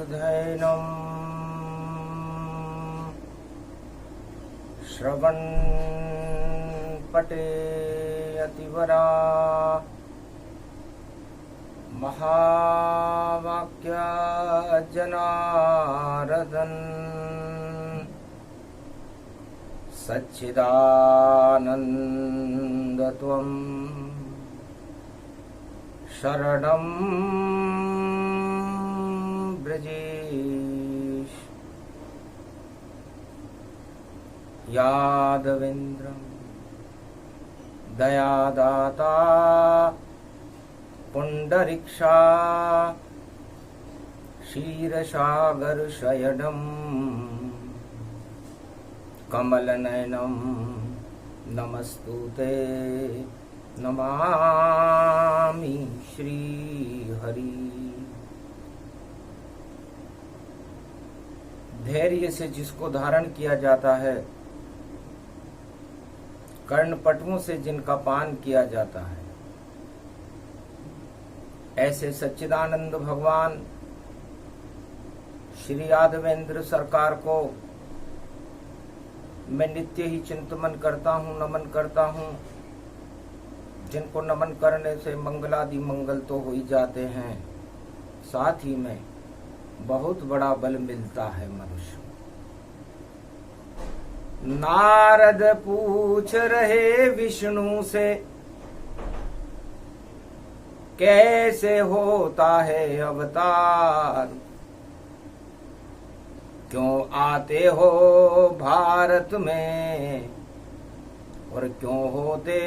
धैनम् श्रवन् पटे अतिवरा महावाक्या जनार्दन सच्चिदानंद त्वं शरणं ब्रजेश यादवेन्द्रं दयादाता पुंडरीक्षा क्षीरसागर शयनम् कमलनयनं नमस्तुते नमामि श्रीहरि। धैर्य से जिसको धारण किया जाता है, कर्णपटुओं से जिनका पान किया जाता है, ऐसे सच्चिदानंद भगवान श्री यादवेंद्र सरकार को मैं नित्य ही चिंतन करता हूँ, नमन करता हूँ। जिनको नमन करने से मंगलादि मंगल तो हो ही जाते हैं, साथ ही में बहुत बड़ा बल मिलता है मनुष्य। नारद पूछ रहे विष्णु से, कैसे होता है अवतार, क्यों आते हो भारत में और क्यों होते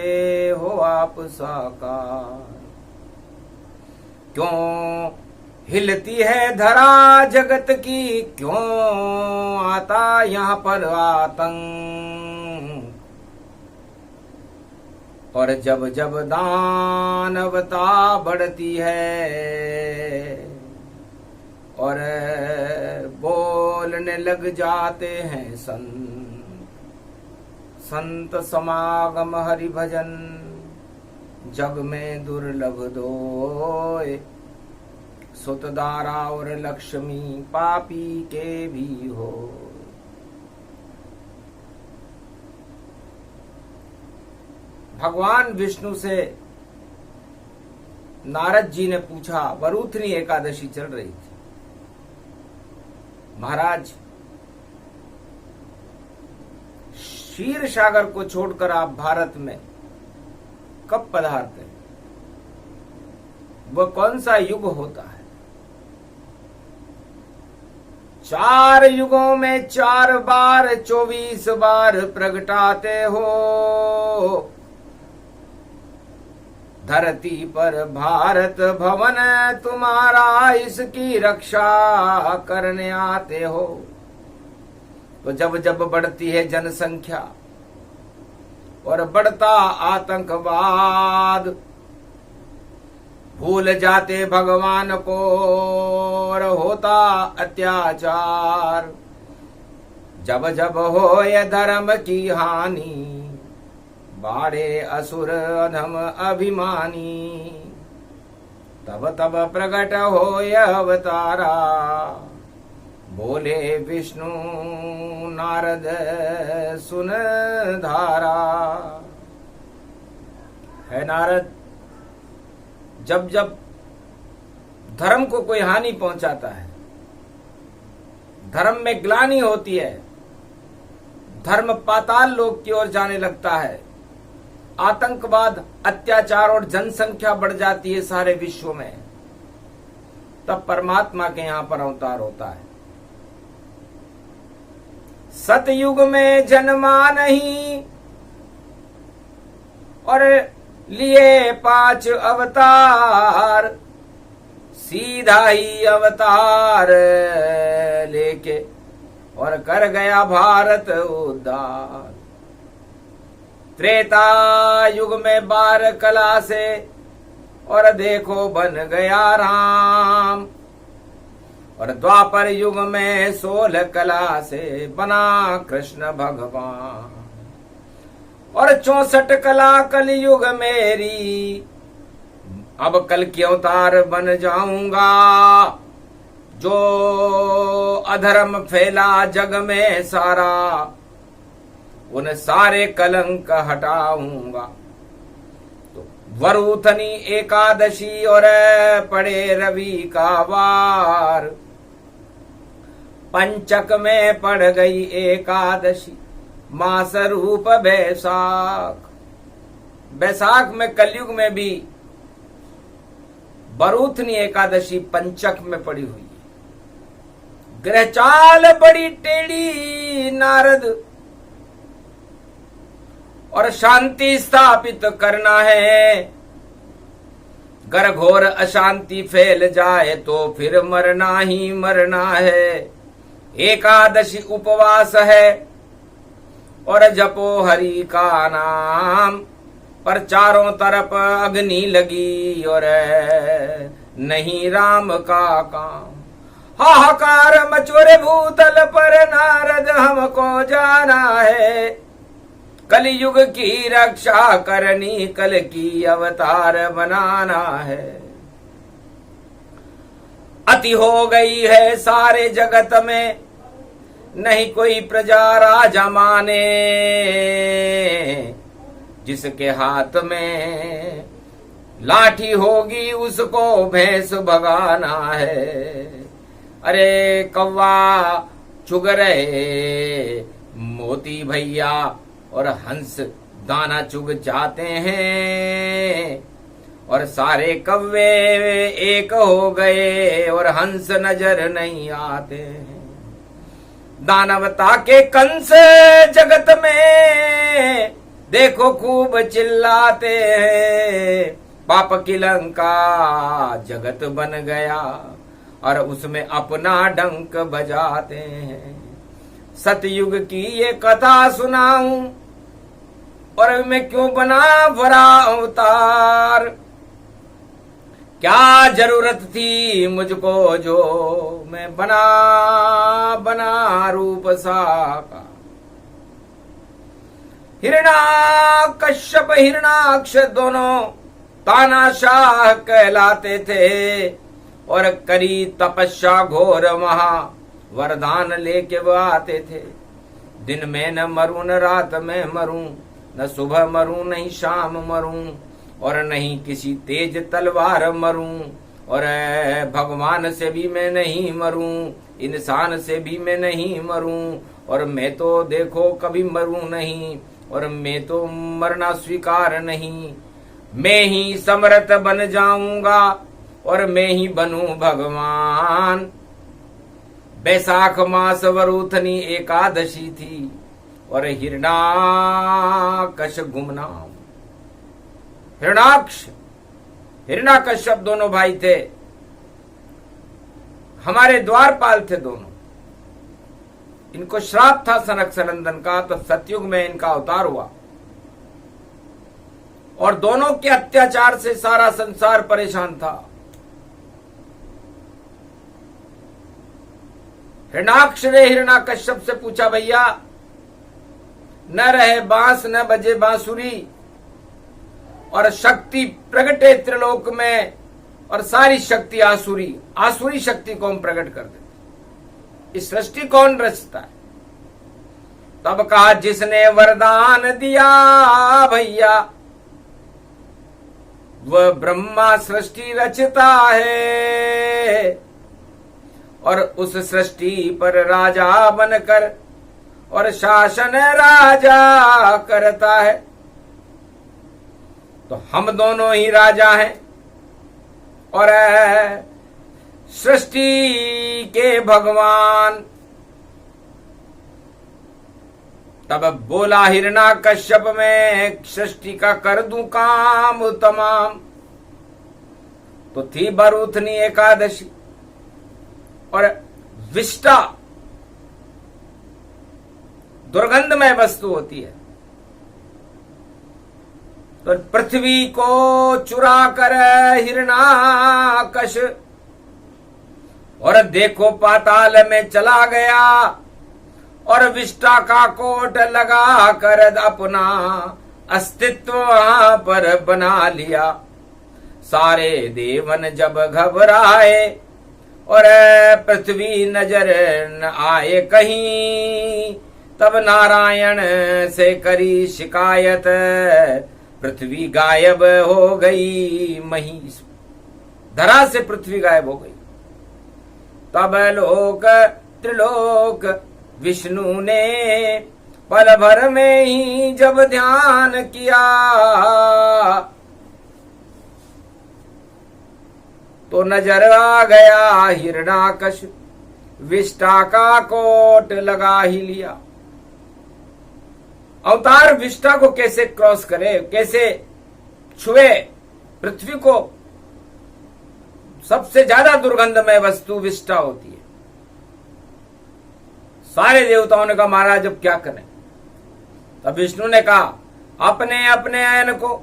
हो आप साकार, क्यों हिलती है धरा जगत की, क्यों आता यहाँ पर आतंक, और जब जब दानवता बढ़ती है और बोलने लग जाते हैं संत समागम हरि भजन, जग में दुर्लभ दोए सुतदारा और लक्ष्मी पापी के भी हो। भगवान विष्णु से नारद जी ने पूछा, वरूथनी एकादशी चल रही थी, महाराज क्षीर सागर को छोड़कर आप भारत में कब पधारते हैं? वह कौन सा युग होता है? 4 युगों में 4 बार 24 बार प्रगटाते हो, धरती पर भारत भवन तुम्हारा, इसकी रक्षा करने आते हो। तो जब जब बढ़ती है जनसंख्या और बढ़ता आतंकवाद, भूल जाते भगवान को और होता अत्याचार, जब जब हो ये धर्म की हानि, बाड़े असुर अधम अभिमानी, तब तब प्रकट हो यह अवतारा, बोले विष्णु नारद सुन धारा। है नारद, जब जब धर्म को कोई हानि पहुंचाता है, धर्म में ग्लानि होती है, धर्म पाताल लोक की ओर जाने लगता है, आतंकवाद, अत्याचार और जनसंख्या बढ़ जाती है सारे विश्व में, तब परमात्मा के यहां पर अवतार होता है। सतयुग में जन्मा नहीं और लिए 5 अवतार, सीधा ही अवतार लेके और कर गया भारत उद्धार। त्रेता युग में 12 कला से और देखो बन गया राम, और द्वापर युग में 16 कला से बना कृष्ण भगवान, और 64 कला कल युग मेरी, अब कल की अवतार बन जाऊंगा, जो अधर्म फैला जग में सारा, उन सारे कलंक हटाऊंगा। तो वरूथनी एकादशी और पड़े रवि का वार, पंचक में पड़ गई एकादशी मास रूप बैसाख। बैसाख में कलयुग में भी वरूथनी एकादशी पंचक में पड़ी हुई है। ग्रह चाल बड़ी टेढ़ी नारद, और शांति स्थापित करना है। गर घोर अशांति फैल जाए तो फिर मरना ही मरना है। एकादशी उपवास है और जपो हरि का नाम, पर चारों तरफ अग्नि लगी और नहीं राम का काम। हाहाकार मचोरे भूतल पर नारद हमको जाना है। कलयुग की रक्षा करनी, कल की अवतार बनाना है। अति हो गई है सारे जगत में, नहीं कोई प्रजा राजा माने। जिसके हाथ में लाठी होगी उसको भैंस भगाना है। अरे कौवा चुग रहे मोती भैया, और हंस दाना चुग जाते हैं। और सारे कौवे एक हो गए और हंस नजर नहीं आते हैं। दानवता के कंस जगत में देखो खूब चिल्लाते हैं। पाप की लंका जगत बन गया और उसमें अपना डंक बजाते हैं। सतयुग की ये कथा सुनाऊं और मैं क्यों बना बड़ा अवतार। क्या जरूरत थी मुझको जो मैं बना रूप साका। हिरण्याकश्यप हिरणाक्ष दोनों तानाशाह कहलाते थे, और करी तपस्या घोर महा वरदान लेके वो आते थे। दिन में न मरूं न रात में मरूं, न सुबह मरूं नहीं शाम मरूं, और नहीं किसी तेज तलवार मरूं। और भगवान से भी मैं नहीं मरूं, इंसान से भी मैं नहीं मरूं। और मैं तो देखो कभी मरूं नहीं, और मैं तो मरना स्वीकार नहीं। मैं ही समर्थ बन जाऊंगा और मैं ही बनूं भगवान। बैसाख मास वरूथनी एकादशी थी और हिरणाकश गुमनाम। हिरणाक्ष हिरणाकश्यप दोनों भाई थे, हमारे द्वारपाल थे दोनों। इनको श्राप था सनक सनंदन का, तो सतयुग में इनका अवतार हुआ। और दोनों के अत्याचार से सारा संसार परेशान था। हिरणाक्ष ने हिरणाकश्यप से पूछा, भैया न रहे बांस न बजे बांसुरी, और शक्ति प्रगटे त्रिलोक में, और सारी शक्ति आसुरी। आसुरी शक्ति को हम प्रकट कर देते। इस सृष्टि कौन रचता है? तब कहा, जिसने वरदान दिया भैया वह ब्रह्मा सृष्टि रचता है। और उस सृष्टि पर राजा बनकर और शासन राजा करता है। तो हम दोनों ही राजा हैं और सृष्टि के भगवान। तब बोला हिरणाकश्यप, में सृष्टि का कर दूं काम तमाम। तो थी वरूथनी एकादशी, और विष्टा दुर्गंधमय वस्तु होती है। तो पृथ्वी को चुरा कर हिरणाकश और देखो पाताल में चला गया, और विष्टा का कोट लगा कर अपना अस्तित्व वहां पर बना लिया। सारे देवन जब घबराए और पृथ्वी नजर न आए कहीं, तब नारायण से करी शिकायत, पृथ्वी गायब हो गई मही, धरा से पृथ्वी गायब हो गई। तब लोक त्रिलोक विष्णु ने पल भर में ही जब ध्यान किया, तो नजर आ गया हिरणाकश, विष्टा का कोट लगा ही लिया। अवतार विष्टा को कैसे क्रॉस करे, कैसे छुए पृथ्वी को। सबसे ज्यादा दुर्गंधमय वस्तु विष्टा होती है। सारे देवताओं ने कहा महाराज अब क्या करें। तब विष्णु ने कहा अपने अपने अयन को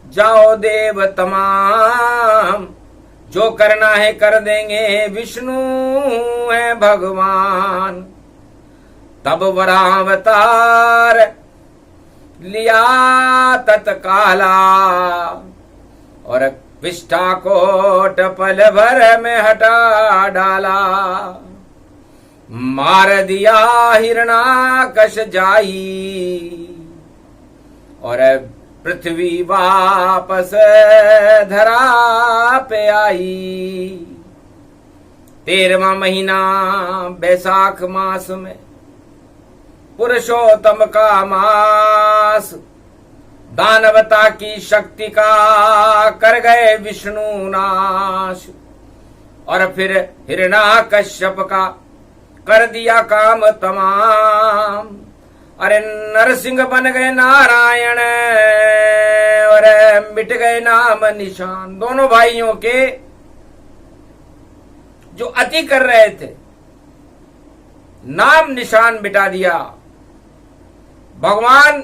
जाओ देव तमाम, जो करना है कर देंगे, विष्णु है भगवान। तब वरावतार लिया तत्काला, और विष्टा कोट पल भर में हटा डाला। मार दिया हिरणाकश जाई, और पृथ्वी वापस धरा पे आई। 13वां महीना बैसाख मास में, पुरुषोत्तम का मास, दानवता की शक्ति का कर गए विष्णु नाश। और फिर हिरणाकश्यप का कर दिया काम तमाम। अरे नरसिंह बन गए नारायण, और मिट गए नाम निशान। दोनों भाइयों के जो अति कर रहे थे, नाम निशान मिटा दिया। भगवान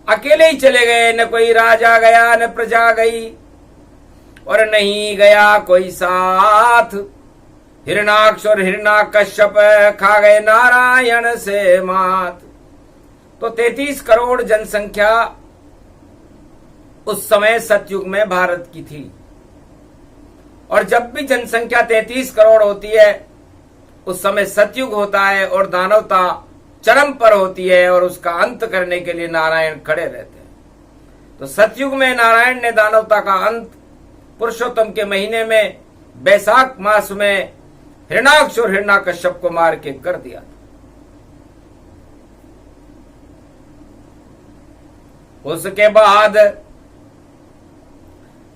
अकेले ही चले गए, न कोई राजा गया न प्रजा गई, और नहीं गया कोई साथ। हिरणाक्ष और हिरणाकश्यप खा गए नारायण से मात। तो 33 करोड़ जनसंख्या उस समय सतयुग में भारत की थी। और जब भी जनसंख्या 33 करोड़ होती है, उस समय सतयुग होता है और दानवता चरम पर होती है, और उसका अंत करने के लिए नारायण खड़े रहते हैं। तो सतयुग में नारायण ने दानवता का अंत पुरुषोत्तम के महीने में बैसाख मास में हिरणाक्ष और हिरणाकश्यप को मार के कर दिया। उसके बाद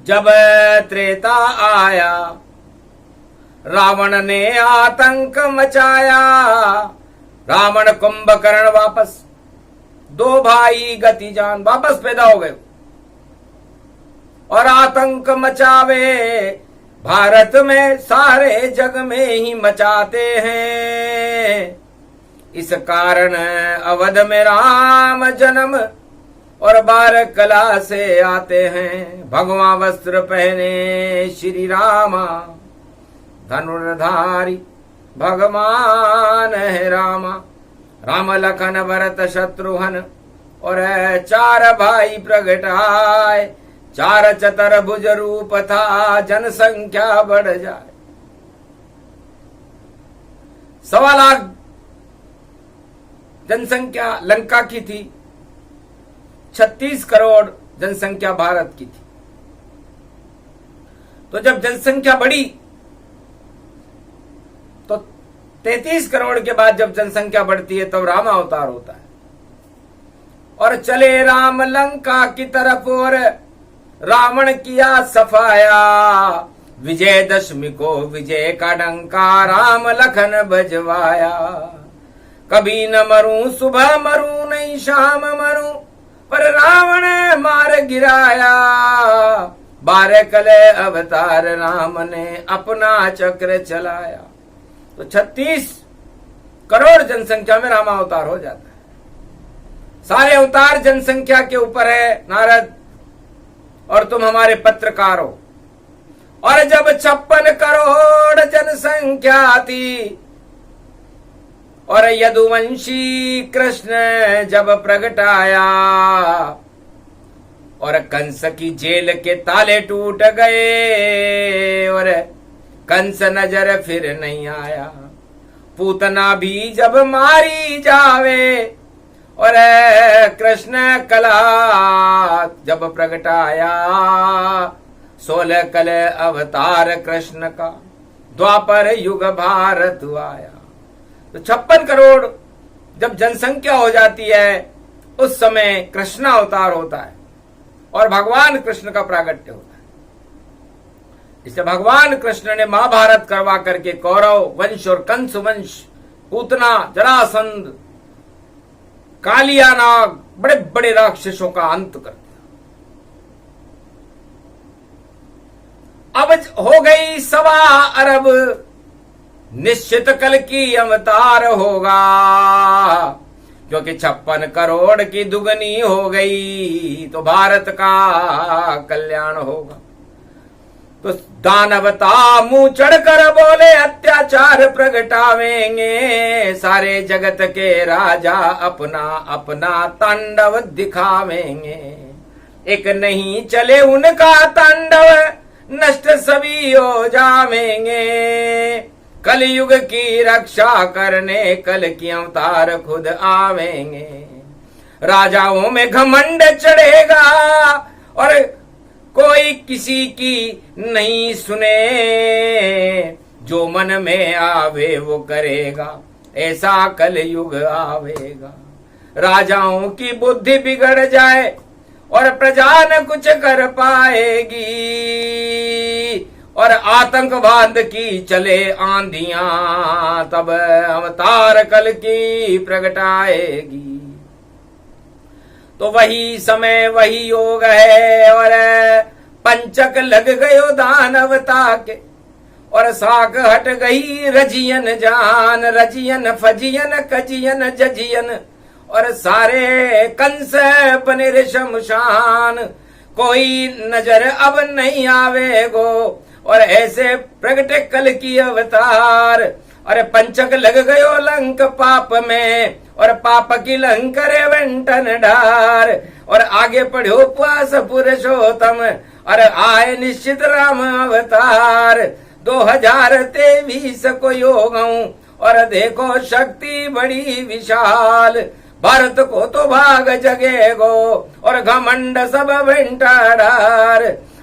जब त्रेता आया, रावण ने आतंक मचाया। रावण कुंभकर्ण वापस, दो भाई गति जान वापस पैदा हो गए, और आतंक मचावे भारत में, सारे जग में ही मचाते हैं। इस कारण अवध में राम जन्म और बारकला से आते हैं। भगवा वस्त्र पहने श्री रामा, धनुर्धारी भगवान है रामा। राम लखन भरत शत्रुघ्न और 4 भाई प्रगट आए। 4 चतुर्भुज रूप था, जनसंख्या बढ़ जाए। 1.25 लाख जनसंख्या लंका की थी, 36 करोड़ जनसंख्या भारत की थी। तो जब जनसंख्या बढ़ी तो 33 करोड़ के बाद जब जनसंख्या बढ़ती है तब राम अवतार होता है। और चले राम लंका की तरफ, और रावण किया सफाया। विजयदशमी को विजय का डंका राम लखन बजवाया। कभी न मरूं सुबह मरूं नहीं शाम मरूं, पर रावण मार गिराया। 12 कले अवतार राम ने अपना चक्र चलाया। तो 36 करोड़ जनसंख्या में राम अवतार हो जाता है। सारे अवतार जनसंख्या के ऊपर है नारद, और तुम हमारे पत्रकार हो। और जब 56 करोड़ जनसंख्या थी, और यदुवंशी कृष्ण जब प्रगट आया, और कंस की जेल के ताले टूट गए, और कंस नजर फिर नहीं आया। पूतना भी जब मारी जावे और कृष्ण कला जब प्रगटाया। 16 कल अवतार कृष्ण का द्वापर युग भारत आया। तो 56 करोड़ जब जनसंख्या हो जाती है उस समय कृष्ण अवतार होता है और भगवान कृष्ण का प्रागट्य होता है। इसलिए भगवान कृष्ण ने महाभारत करवा करके कौरव वंश और कंस वंश, पूतना, जरासंध, कालियानाग, बड़े बड़े राक्षसों का अंत कर दिया। अब हो गई 1.25 अरब, निश्चित कल की अवतार होगा, क्योंकि 56 करोड़ की दुगनी हो गई तो भारत का कल्याण होगा। तो दानवता मुंह चढ़कर बोले अत्याचार प्रगटावेंगे, सारे जगत के राजा अपना अपना तांडव दिखावेंगे। एक नहीं चले उनका तांडव, नष्ट सभी हो जावेंगे। कलयुग की रक्षा करने कल की अवतार खुद आवेंगे। राजाओं में घमंड चढ़ेगा और कोई किसी की नहीं सुने, जो मन में आवे वो करेगा, ऐसा कलयुग आवेगा। राजाओं की बुद्धि बिगड़ जाए और प्रजा न कुछ कर पाएगी, और आतंकवाद की चले आंधियां तब अवतार कल की प्रगटाएगी। तो वही समय वही योग है और पंचक लग गयो दानवता के, और साक हट गई रजियन जान, रजियन फजियन कजियन जजियन, और सारे कंस बने शमशान। कोई नजर अब नहीं आवेगो और ऐसे प्रगटे कल की अवतार। अरे पंचक लग गयो लंक पाप में, और पाप की लंक रे वेंटन डार, और आगे पढ़ो उपवास पुरुषोत्तम, अरे आए निश्चित राम अवतार। 2023 को योगऊं और देखो शक्ति बड़ी विशाल, भारत को तो भाग जगेगो और घमंड सब वेंटा डार।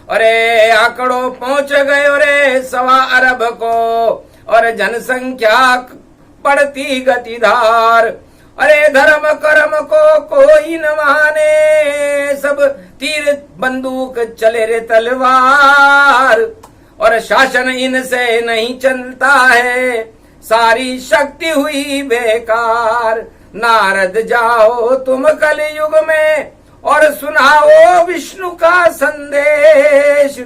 अरे आंकड़ों पहुंच गयो रे 1.25 अरब को, और जनसंख्या बढ़ती गतिधार। अरे धर्म कर्म को कोई न माने, सब तीर बंदूक चले रे तलवार, और शासन इनसे नहीं चलता है, सारी शक्ति हुई बेकार। नारद जाओ तुम कलयुग में और सुनाओ विष्णु का संदेश,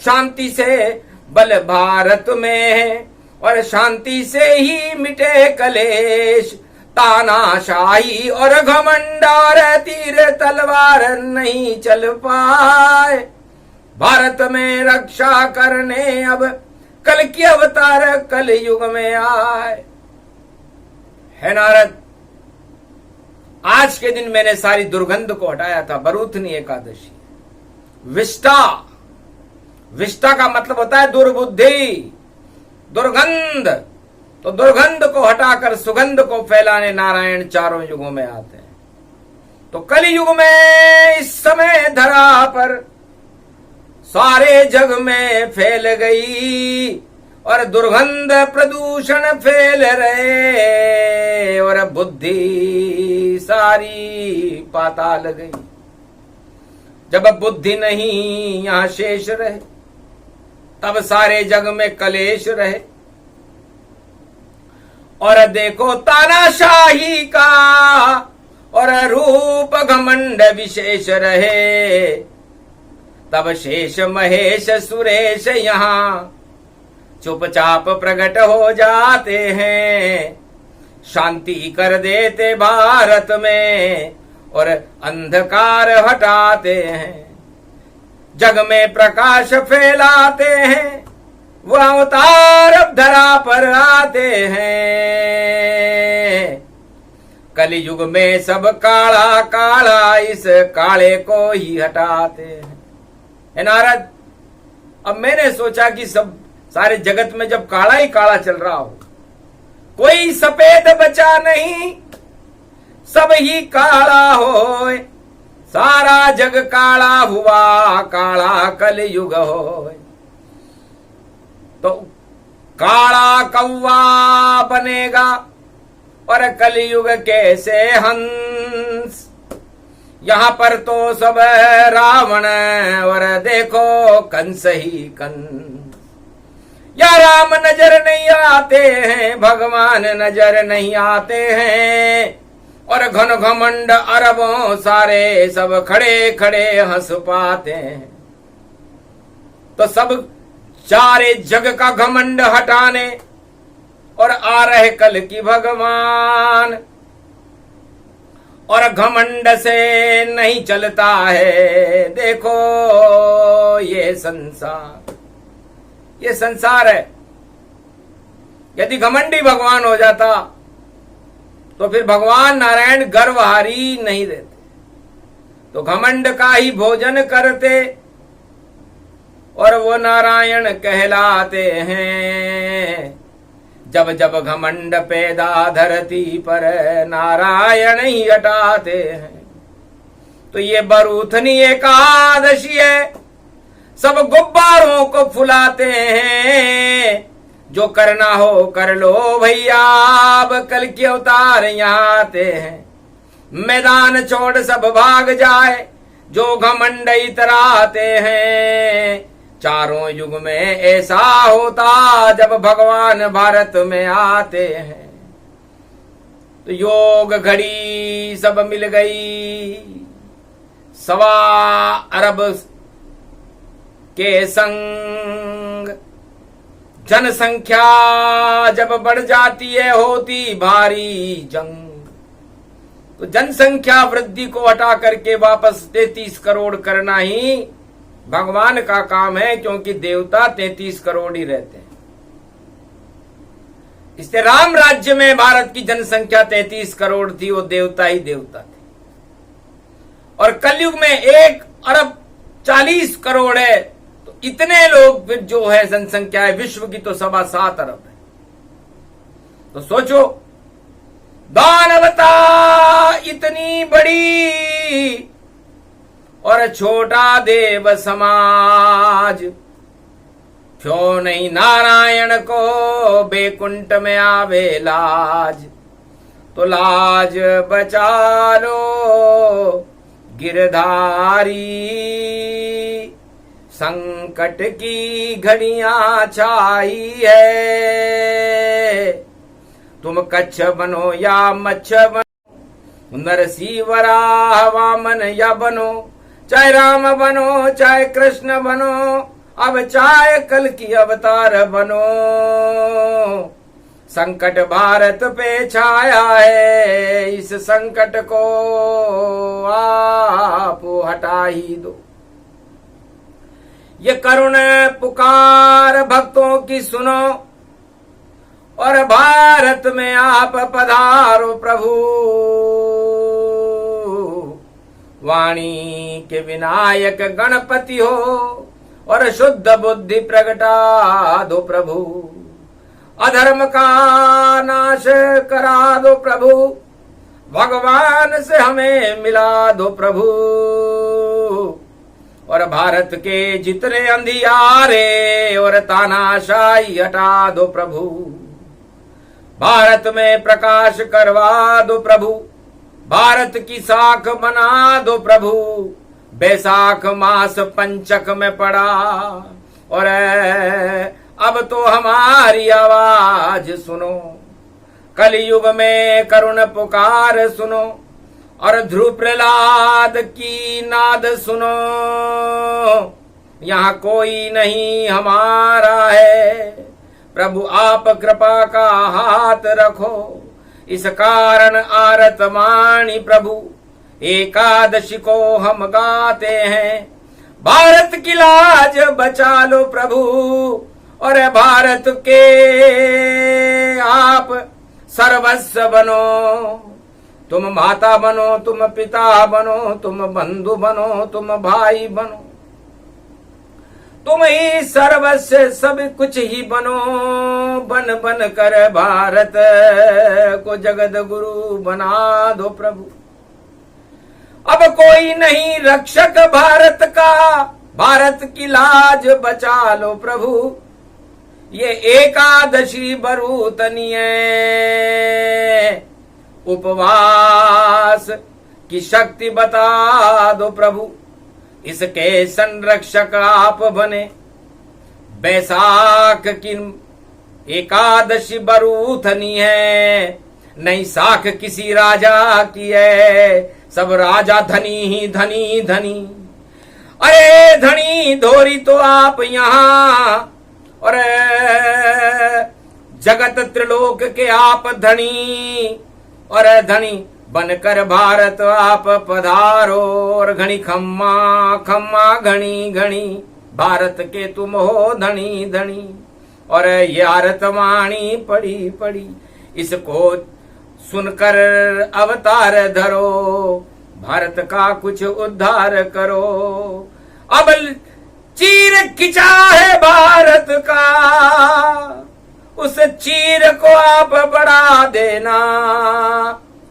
शांति से बल भारत में है और शांति से ही मिटे कलेश। तानाशाही और घमंड और तीर तलवार नहीं चल पाए, भारत में रक्षा करने अब कल की अवतार कल युग में आए। है नारद, आज के दिन मैंने सारी दुर्गंध को हटाया था, बरूथनी एकादशी। विष्टा, विष्टा का मतलब होता है दुर्बुद्धि, दुर्गंध। तो दुर्गंध को हटाकर सुगंध को फैलाने नारायण चारों युगों में आते हैं। तो कलयुग में इस समय धरा पर सारे जग में फैल गई, और दुर्गंध प्रदूषण फैल रहे, और बुद्धि सारी पाताल गई। जब बुद्धि नहीं यहां शेष रहे, तब सारे जग में कलेश रहे। और देखो तानाशाही का और रूप घमंड विशेष रहे, तब शेष महेश सुरेश यहां चुपचाप प्रकट हो जाते हैं। शांति कर देते भारत में और अंधकार हटाते हैं, जग में प्रकाश फैलाते हैं, वो अवतार अब धरा पर आते हैं। कलयुग में सब काला काला इस काले को ही हटाते हैं। नारद, अब मैंने सोचा कि सब सारे जगत में जब काला ही काला चल रहा हो, कोई सफेद बचा नहीं, सब ही काला होए, सारा जग काला हुआ, काला कलयुग होए। तो काला कौवा बनेगा और कलयुग कैसे हंस। यहां पर तो सब रावण और देखो कंस ही कंस। या राम नजर नहीं आते हैं, भगवान नजर नहीं आते हैं, और घन घमंड अरबों सारे सब खड़े खड़े हंस पाते हैं। तो सब चारे जग का घमंड हटाने और आ रहे कल की भगवान। और घमंड से नहीं चलता है, देखो ये संसार, ये संसार है। यदि घमंडी भगवान हो जाता तो फिर भगवान नारायण गर्वहारी नहीं रहते, तो घमंड का ही भोजन करते और वो नारायण कहलाते हैं। जब जब घमंड पैदा धरती पर, नारायण ही हटाते हैं। तो ये बरूथनी एकादशी है, सब गुब्बारों को फुलाते हैं। जो करना हो कर लो भैया, अब कल के अवतार यहाँ आते हैं। मैदान छोड़ सब भाग जाए जो घमंड इतराते हैं। चारों युग में ऐसा होता जब भगवान भारत में आते हैं। तो योग घड़ी सब मिल गई, 1.25 अरब के संग। जनसंख्या जब बढ़ जाती है होती भारी जंग। तो जनसंख्या वृद्धि को हटा करके वापस 33 करोड़ करना ही भगवान का काम है, क्योंकि देवता 33 करोड़ ही रहते हैं। इससे राम राज्य में भारत की जनसंख्या 33 करोड़ थी, वो देवता ही देवता थे। और कलयुग में 1 अरब 40 करोड़ है, तो इतने लोग फिर जो है जनसंख्या है विश्व की तो 7.25 अरब है। तो सोचो, दानवता इतनी बड़ी और छोटा देव समाज, क्यों नहीं नारायण को बैकुंठ में आवे लाज। तो लाज बचा लो गिरधारी, संकट की घड़ियां छाई है। तुम कच्छ बनो या मच्छ बनो, नरसिंह वराह वामन या बनो, चाहे राम बनो चाहे कृष्ण बनो, अब चाहे कल की अवतार बनो। संकट भारत पे छाया है, इस संकट को आप हटा ही दो। ये करुण पुकार भक्तों की सुनो, और भारत में आप पधारो प्रभु। वाणी के विनायक गणपति हो, और शुद्ध बुद्धि प्रगटा दो प्रभु। अधर्म का नाश करा दो प्रभु, भगवान से हमें मिला दो प्रभु। और भारत के जितने अंधियारे और तानाशाही हटा दो प्रभु। भारत में प्रकाश करवा दो प्रभु, भारत की साख बना दो प्रभु। बैसाख मास पंचक में पड़ा, और अब तो हमारी आवाज सुनो। कलयुग में करुण पुकार सुनो, और ध्रुव प्रहलाद की नाद सुनो। यहाँ कोई नहीं हमारा है, प्रभु आप कृपा का हाथ रखो। इस कारण आरत वाणी प्रभु, एकादशी को हम गाते हैं। भारत की लाज बचा लो प्रभु, और भारत के आप सर्वस्व बनो। तुम माता बनो, तुम पिता बनो, तुम बंधु बनो, तुम भाई बनो। तुम ही सर्वस्व सब कुछ ही बनो, बन बन कर भारत को जगत गुरु बना दो प्रभु। अब कोई नहीं रक्षक भारत का, भारत की लाज बचा लो प्रभु। ये एकादशी बरूतनीय उपवास की शक्ति बता दो प्रभु। इसके संरक्षक आप बने। बैसाख की एकादशी बरूथनी है, नहीं साख किसी राजा की है, सब राजा धनी ही धनी धनी। अरे धनी धोरी तो आप यहाँ, और जगत त्रिलोक के आप धनी, और धनी बनकर भारत आप पधारो। और घनी खम्मा खम्मा घनी घनी, भारत के तुम हो धनी धनी। और ये आरतवाणी पड़ी पड़ी, इसको सुनकर अवतार धरो, भारत का कुछ उद्धार करो। अब चीर खिंचा है भारत का, उस चीर को आप बढ़ा देना।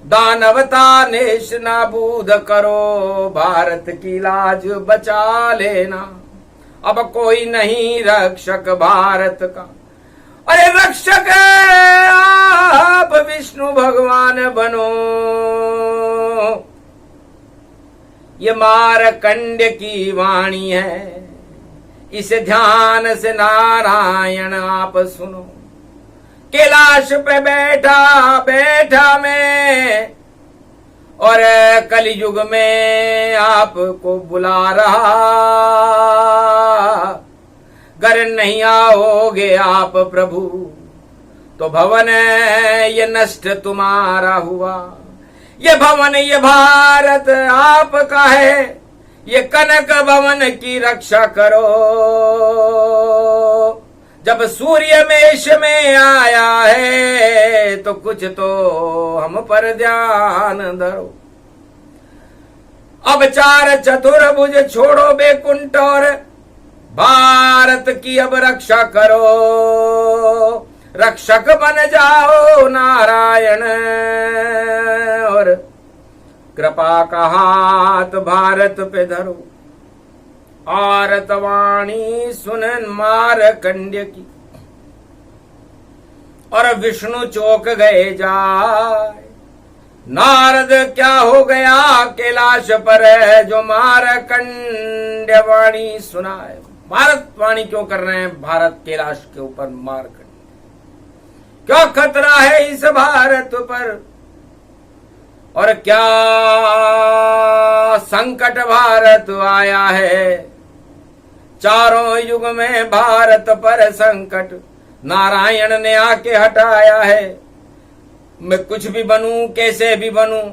दानवता नेश नाबूद करो, भारत की लाज बचा लेना। अब कोई नहीं रक्षक भारत का, अरे रक्षक आप विष्णु भगवान बनो। ये मारकंड की वाणी है, इसे ध्यान से नारायण आप सुनो। कैलाश पे बैठा बैठा मैं, और कलयुग में आपको बुला रहा। घर नहीं आओगे आप प्रभु, तो भवन ये नष्ट तुम्हारा हुआ। ये भवन ये भारत आपका है, ये कनक भवन की रक्षा करो। जब सूर्य मेष में आया है, तो कुछ तो हम पर ध्यान धरो। अब चार चतुर्भुज छोड़ो बेकुंठ, और भारत की अब रक्षा करो। रक्षक बन जाओ नारायण, और कृपा का हाथ भारत पे धरो। आरतवाणी सुनन मारकंड्य की, और विष्णु चौक गए जाए। नारद क्या हो गया कैलाश पर, जो मारकंड्य वाणी सुनाए। भारत वाणी क्यों कर रहे हैं भारत कैलाश के ऊपर मारकंड? क्या खतरा है इस भारत पर, और क्या संकट भारत आया है। चारों युग में भारत पर संकट नारायण ने आके हटाया है। मैं कुछ भी बनूं, कैसे भी बनूं,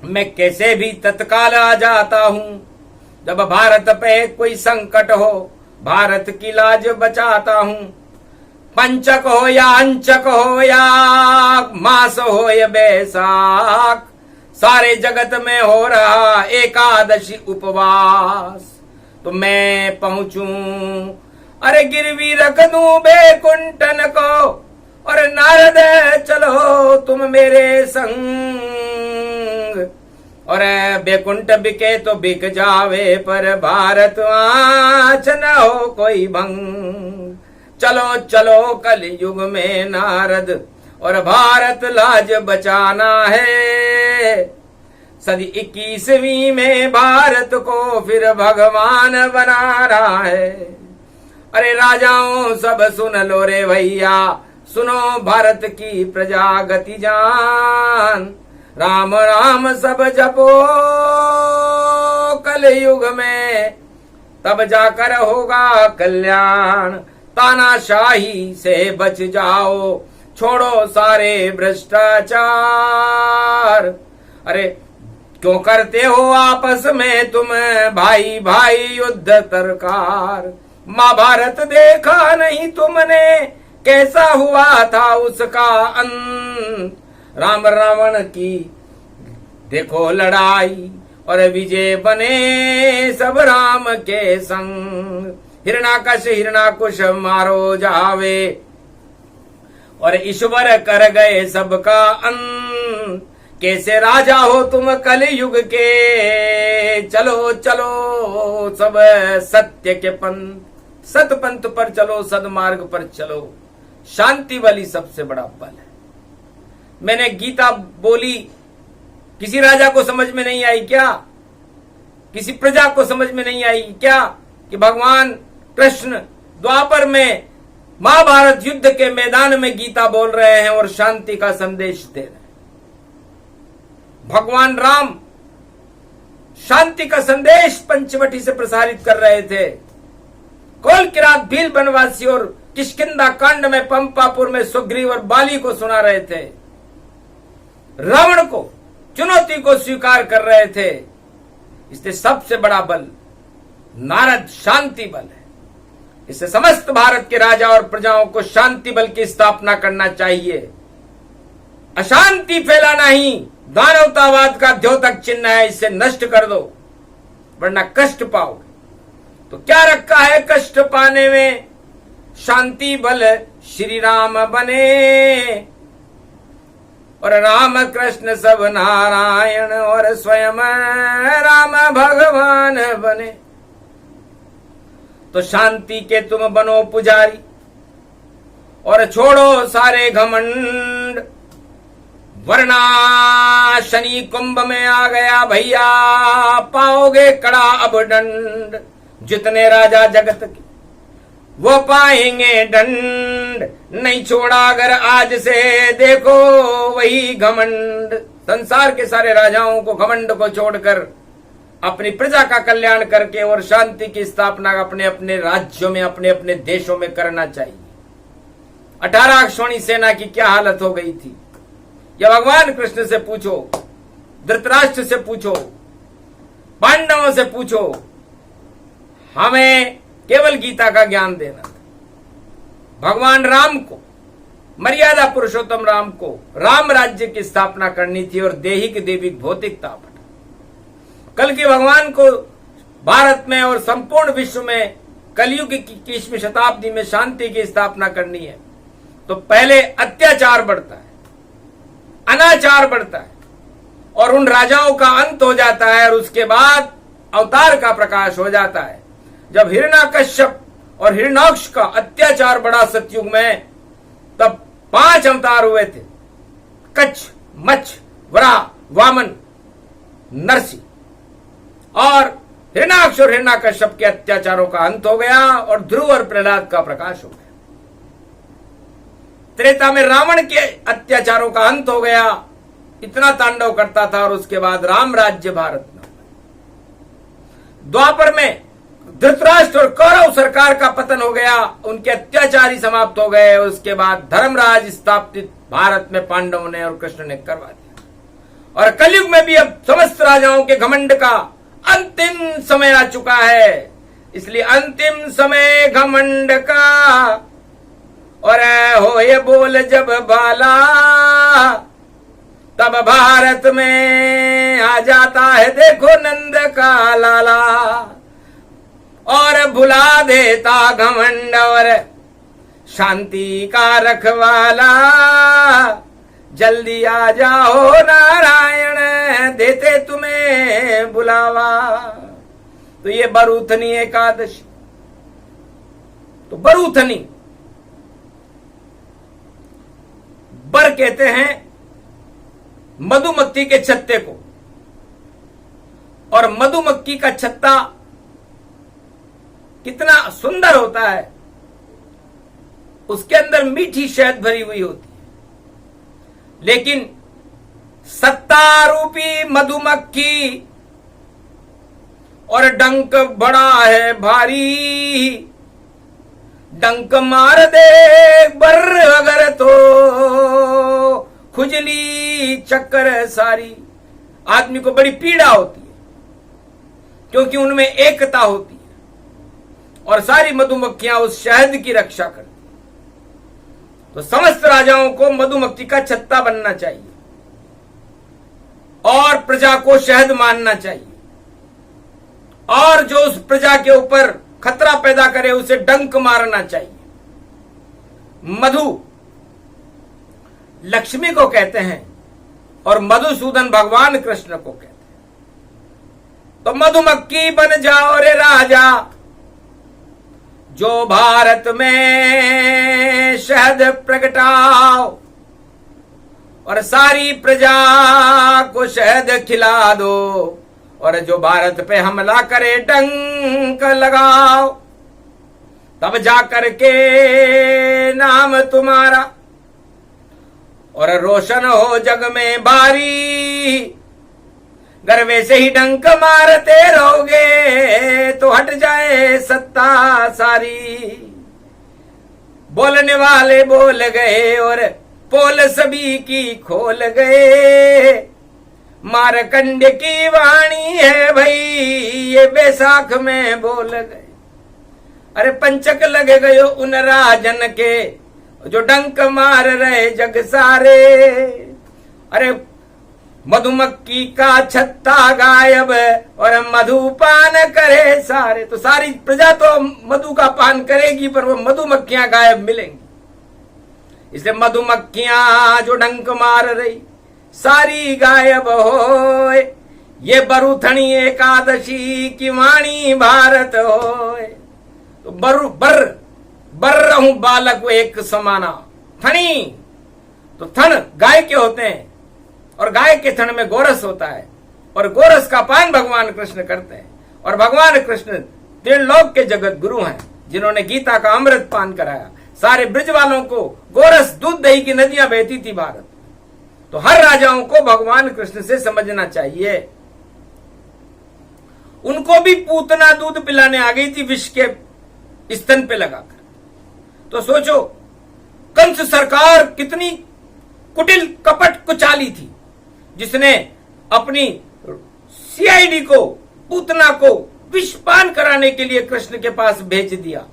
मैं कैसे भी तत्काल आ जाता हूं। जब भारत पे कोई संकट हो, भारत की लाज बचाता हूं। पंचक हो या अंचक हो या मास हो या बैसाख, सारे जगत में हो रहा एकादशी उपवास, तो मैं पहुंचूं। अरे गिरवी रख दूं बैकुंठन को, और नारद चलो तुम मेरे संग। और बैकुंठ बिके तो बिक जावे, पर भारत आँच न हो कोई भंग। चलो चलो कलयुग में नारद, और भारत लाज बचाना है। सदी 21वीं में भारत को फिर भगवान बना रहा है। अरे राजाओं सब सुन लो रे भैया, सुनो भारत की प्रजा गति जान। राम राम सब जपो कलयुग में, तब जाकर होगा कल्याण। तानाशाही से बच जाओ, छोड़ो सारे भ्रष्टाचार। अरे क्यों करते हो आपस में तुम भाई भाई युद्ध तरकार। महाभारत देखा नहीं तुमने, कैसा हुआ था उसका अंत। राम रावण की देखो लड़ाई, और विजय बने सब राम के संग। हिरणाकश हिरणाकुश मारो जावे, और ईश्वर कर गए सबका अंत। कैसे राजा हो तुम कल युग के, चलो चलो सब सत्य के पंथ। सत पंथ पर चलो, सदमार्ग पर चलो। शांति वाली सबसे बड़ा बल है। मैंने गीता बोली, किसी राजा को समझ में नहीं आई क्या? किसी प्रजा को समझ में नहीं आई क्या कि भगवान कृष्ण द्वापर में महाभारत युद्ध के मैदान में गीता बोल रहे हैं और शांति का संदेश दे रहे हैं। भगवान राम शांति का संदेश पंचवटी से प्रसारित कर रहे थे। कोल किरात भील बनवासी और किष्किंधा कांड में पंपापुर में सुग्रीव और बाली को सुना रहे थे। रावण को चुनौती को स्वीकार कर रहे थे। इससे सबसे बड़ा बल नारद शांति बल है। इससे समस्त भारत के राजा और प्रजाओं को शांति बल की स्थापना करना चाहिए। अशांति फैलाना ही दानवतावाद का द्योतक चिन्ह है। इसे नष्ट कर दो वरना कष्ट पाओगे। तो क्या रखा है कष्ट पाने में? शांति बल श्री राम बने, और राम कृष्ण सब नारायण, और स्वयं राम भगवान बने। तो शांति के तुम बनो पुजारी, और छोड़ो सारे घमंड। वरना शनि कुंभ में आ गया भैया, पाओगे कड़ा अब दंड। जितने राजा जगत के वो पाएंगे दंड। नहीं छोड़ा अगर आज से देखो वही घमंड। संसार के सारे राजाओं को घमंड को छोड़कर अपनी प्रजा का कल्याण करके और शांति की स्थापना अपने अपने राज्यों में, अपने अपने देशों में करना चाहिए। 18 अक्षौणी सेना की क्या हालत हो गई थी, या भगवान कृष्ण से पूछो, धृतराष्ट्र से पूछो, पांडवों से पूछो। हमें केवल गीता का ज्ञान देना था। भगवान राम को, मर्यादा पुरुषोत्तम राम को राम राज्य की स्थापना करनी थी और देहिक देविक भौतिक तापट। कल के भगवान को भारत में और संपूर्ण विश्व में कलयुग की 21वीं शताब्दी में शांति की स्थापना करनी है। तो पहले अत्याचार बढ़ता है, अनाचार बढ़ता है, और उन राजाओं का अंत हो जाता है, और उसके बाद अवतार का प्रकाश हो जाता है। जब हिरण्यकश्यप और हिरण्याक्ष का अत्याचार बढ़ा सतयुग में, तब 5 अवतार हुए थे। कच्छ, मच्छ, वराह, वामन, नरसिंह। और हिरण्याक्ष और हिरण्यकश्यप के अत्याचारों का अंत हो गया और ध्रुव और प्रहलाद का प्रकाश हो गया। त्रेता में रावण के अत्याचारों का अंत हो गया, इतना तांडव करता था, और उसके बाद राम राज्य भारत में। द्वापर में धृतराष्ट्र और कौरव सरकार का पतन हो गया, उनके अत्याचार ही समाप्त हो गए। उसके बाद धर्मराज स्थापित भारत में पांडवों ने और कृष्ण ने करवा दिया। और कलयुग में भी अब समस्त राजाओं के घमंड का अंतिम समय आ चुका है। इसलिए अंतिम समय घमंड का, और हो ये बोल जब बाला, तब भारत में आ जाता है देखो नंद का लाला। और भुला देता घमंड और शांति का रखवाला। जल्दी आ जाओ नारायण, देते तुम्हें बुलावा। तो ये बरूथनी एकादशी। तो बरूथनी, बर कहते हैं मधुमक्खी के छत्ते को, और मधुमक्खी का छत्ता कितना सुंदर होता है। उसके अंदर मीठी शहद भरी हुई होती है, लेकिन सत्ता रूपी मधुमक्खी और डंक बड़ा है भारी। डंक मार दे बर अगर तो खुजली चक्कर सारी। आदमी को बड़ी पीड़ा होती है, क्योंकि उनमें एकता होती है, और सारी मधुमक्खियां उस शहद की रक्षा करती है। तो समस्त राजाओं को मधुमक्खी का छत्ता बनना चाहिए और प्रजा को शहद मानना चाहिए। और जो उस प्रजा के ऊपर खतरा पैदा करे उसे डंक मारना चाहिए। मधु लक्ष्मी को कहते हैं और मधुसूदन भगवान कृष्ण को कहते हैं। तो मधुमक्खी बन जाओ रे राजा, जो भारत में शहद प्रगटाओ और सारी प्रजा को शहद खिला दो, और जो भारत पे हमला करे डंक लगाओ, तब जाकर के नाम तुम्हारा और रोशन हो जग में बारी। गर वैसे ही डंक मारते रहोगे तो हट जाए सत्ता सारी। बोलने वाले बोल गए और पोल सभी की खोल गए। मारकंड की वाणी है भाई, ये बैसाख में बोल गए। अरे पंचक लगे गयो उन राजन के, जो डंक मार रहे जग सारे। अरे मधुमक्खी का छत्ता गायब और मधुपान करे सारे। तो सारी प्रजा तो मधु का पान करेगी, पर वो मधुमक्खियां गायब मिलेंगी। इसलिए मधुमक्खियां जो डंक मार रही सारी गायब हो। ये बरुथणी एकादशी की वाणी भारत हो। तो बर रहूं बालक वो एक समाना। थणी तो थन गाय के होते हैं और गाय के थन में गोरस होता है, और गोरस का पान भगवान कृष्ण करते हैं। और भगवान कृष्ण त्रिलोक के जगत गुरु हैं, जिन्होंने गीता का अमृत पान कराया। सारे ब्रज वालों को गोरस दूध दही की नदियां बहती थी भारत। तो हर राजाओं को भगवान कृष्ण से समझना चाहिए। उनको भी पूतना दूध पिलाने आ गई थी विष के स्तन पे लगाकर। तो सोचो कंस सरकार कितनी कुटिल कपट कुचाली थी, जिसने अपनी सीआईडी को पूतना को विषपान कराने के लिए कृष्ण के पास भेज दिया।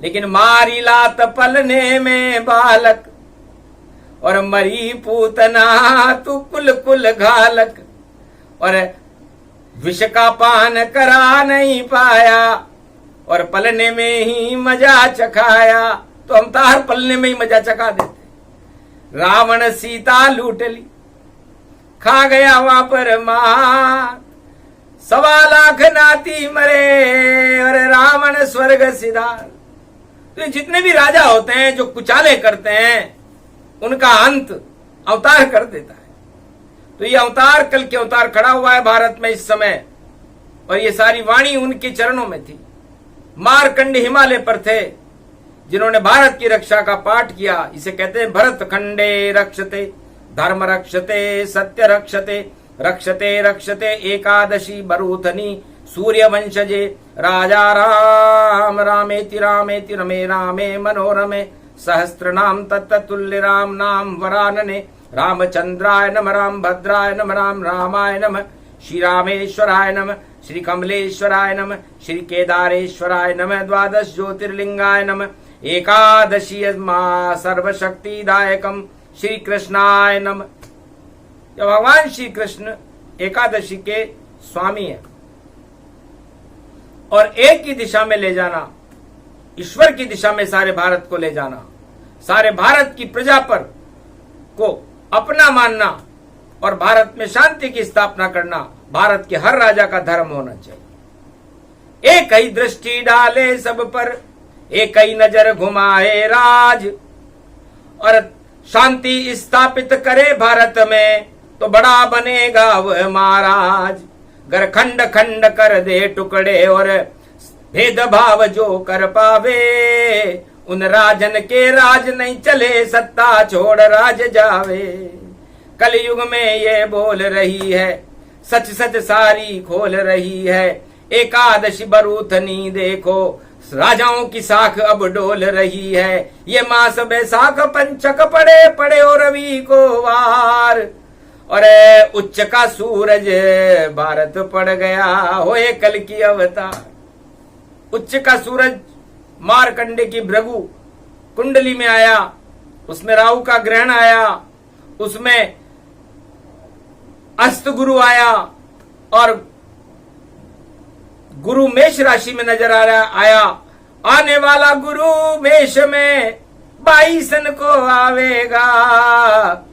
लेकिन मारी लात पलने में बालक और मरी पूतना तू कुल कुल घालक। और विष का पान करा नहीं पाया और पलने में ही मजा चखाया। तो हम तो हर पलने में ही मजा चखा देते। रावण सीता लूट ली, खा गया वहां पर मात। 1.25 लाख नाती मरे और रावण स्वर्ग सिधार। तो जितने भी राजा होते हैं जो कुचाले करते हैं, उनका अंत अवतार कर देता है। तो ये अवतार कल के अवतार खड़ा हुआ है भारत में इस समय, और ये सारी वाणी उनके चरणों में थी। मारकंड हिमालय पर थे, जिन्होंने भारत की रक्षा का पाठ किया। इसे कहते हैं भरत खंडे रक्षते, धर्म रक्षते, सत्य रक्षते, रक्षते रक्षते एकादशी बरूथनी सूर्य वंशजे। राजा राम रामेति रामेति रमे रामे मनोरमे, सहस्त्रनाम तत्तुल्य राम नाम वरानने। रामचंद्राय नम, राम भद्राय नम, राम रामाय नम, श्री रामेश्वराय नम, श्री कमलेश्वराय नम, श्री केदारेश्वराय नम, द्वादश ज्योतिर्लिंगाय नम, एकादशी सर्वशक्तिदायकम श्री कृष्णाय नम। भगवान श्री कृष्ण एकादशी के स्वामी हैं, और एक ही दिशा में ले जाना, ईश्वर की दिशा में सारे भारत को ले जाना, सारे भारत की प्रजा पर को अपना मानना और भारत में शांति की स्थापना करना भारत के हर राजा का धर्म होना चाहिए। एक ही दृष्टि डाले सब पर, एक ही नजर घुमाए राज, और शांति स्थापित करे भारत में, तो बड़ा बनेगा वह महाराज। गर खंड खंड कर दे टुकड़े और भेदभाव जो कर पावे, उन राजन के राज नहीं चले, सत्ता छोड़ राज जावे। कलयुग में ये बोल रही है, सच सच सारी खोल रही है। एकादशी बरूथनी देखो, राजाओं की साख अब डोल रही है। ये मास बैसाख पंचक पड़े पड़े और रवि को वार, और उच्च का सूरज भारत पड़ गया होए कल की अवतार। उच्च का सूरज मारकंडे की भृगु कुंडली में आया, उसमें राहु का ग्रहण आया, उसमें अस्त गुरु आया, और गुरु मेष राशि में नजर आया। आने वाला गुरु मेष में 22 को आवेगा,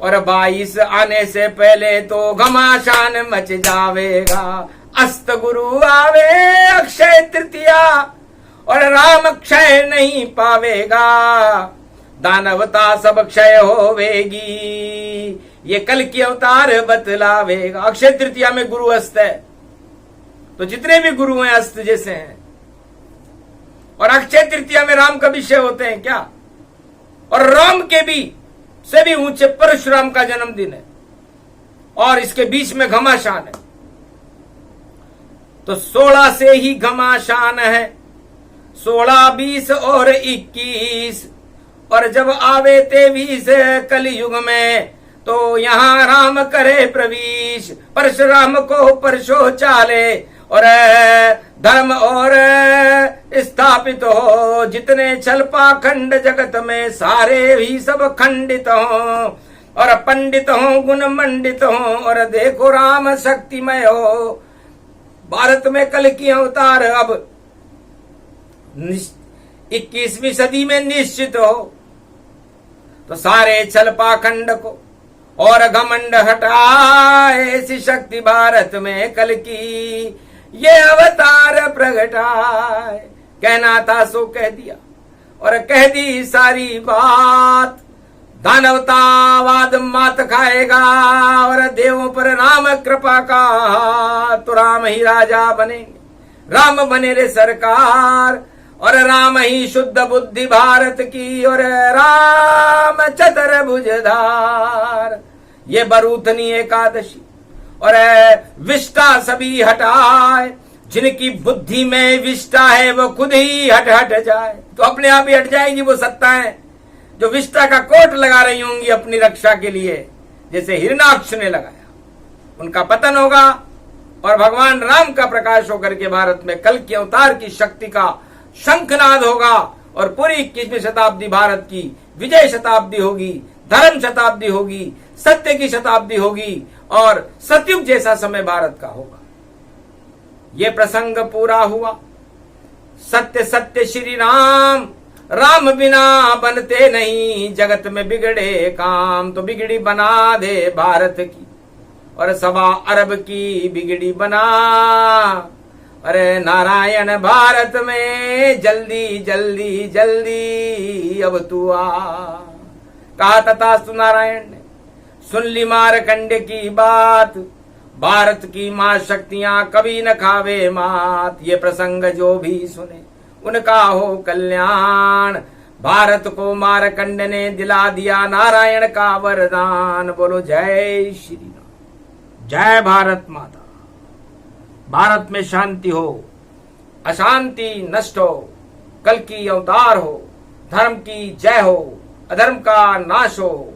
और 22 आने से पहले तो घमासान मच जावेगा। अस्त गुरु आवे अक्षय तृतीया, और राम क्षय नहीं पावेगा। दानवता सब क्षय होवेगी, ये कल की अवतार बतलावेगा। अक्षय तृतीया में गुरु अस्त है, तो जितने भी गुरु हैं अस्त जैसे हैं। और अक्षय तृतीया में राम का विषय होते हैं क्या? और राम के भी से भी ऊंचे परशुराम का जन्मदिन है, और इसके बीच में घमासान है। तो 16 से ही घमासान है, 16, 20 और 21। और जब आवे 23 कलयुग में, तो यहां राम करे प्रवेश। परशुराम को परशो चाले, और धर्म और स्थापित हो। जितने छल पाखंड जगत में, सारे भी सब खंडित हो। और पंडित हो गुण मंडित हो, और देखो राम शक्तिमय हो। भारत में कल की अवतार अब 21वीं सदी में निश्चित हो। तो सारे छल पाखंड को और घमंड हटाए, ऐसी शक्ति भारत में कल की ये अवतार प्रगटाए। कहना था सो कह दिया, और कह दी सारी बात। दानवतावाद मात खाएगा, और देवों पर राम कृपा का। तो राम ही राजा बनेंगे, राम बने रे सरकार। और राम ही शुद्ध बुद्धि भारत की, और राम चतुर्भुजधार। ये बरूथनी एकादशी और विष्टा सभी हटाए। जिनकी बुद्धि में विष्टा है वो खुद ही हट हट जाए। तो अपने आप ही हट जाएगी वो सत्ताएं जो विष्टा का कोट लगा रही होंगी अपनी रक्षा के लिए, जैसे हिरणाक्ष ने लगाया। उनका पतन होगा, और भगवान राम का प्रकाश होकर के भारत में कल की अवतार की शक्ति का शंखनाद होगा। और पूरी 21वीं शताब्दी भारत की विजय शताब्दी होगी, धर्म शताब्दी होगी, सत्य की शताब्दी होगी, और सतयुग जैसा समय भारत का होगा। ये प्रसंग पूरा हुआ। सत्य सत्य श्री राम, राम बिना बनते नहीं। जगत में बिगड़े काम, तो बिगड़ी बना दे भारत की, और 1.25 अरब की बिगड़ी बना। अरे नारायण भारत में जल्दी जल्दी जल्दी अब तू आ। कहा तथास्तु नारायण ने, सुन ली मारकंडे की बात। भारत की मां शक्तियां कभी न खावे मात। ये प्रसंग जो भी सुने उनका हो कल्याण। भारत को मारकंड ने दिला दिया नारायण का वरदान। बोलो जय श्री राम, जय भारत माता। भारत में शांति हो, अशांति नष्ट हो, कल की अवतार हो, धर्म की जय हो, अधर्म का नाश हो।